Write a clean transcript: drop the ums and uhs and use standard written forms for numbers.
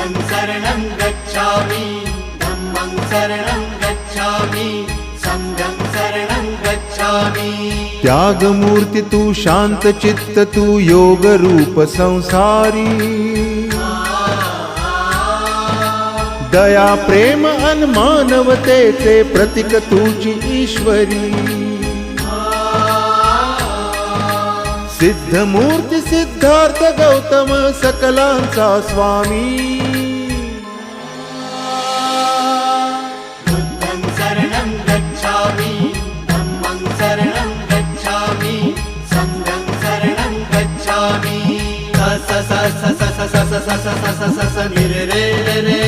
बुद्धं शरणं गच्छामि धम्मं शरणं गच्छामि संघं शरणं गच्छामि। त्याग मूर्ति तू शांत चित्त तू योग रूप संसारी दया प्रेम अन मानवतेचे प्रतीक तुझी ईश्वरी सिद्ध मूर्ति सिद्धार्थ गौतम सकलांचा स्वामी बुद्धं शरणं गच्छामि धम्मं शरणं गच्छामि संघं शरणं गच्छामि। स स स स स स स स स स स स नि रे रे रे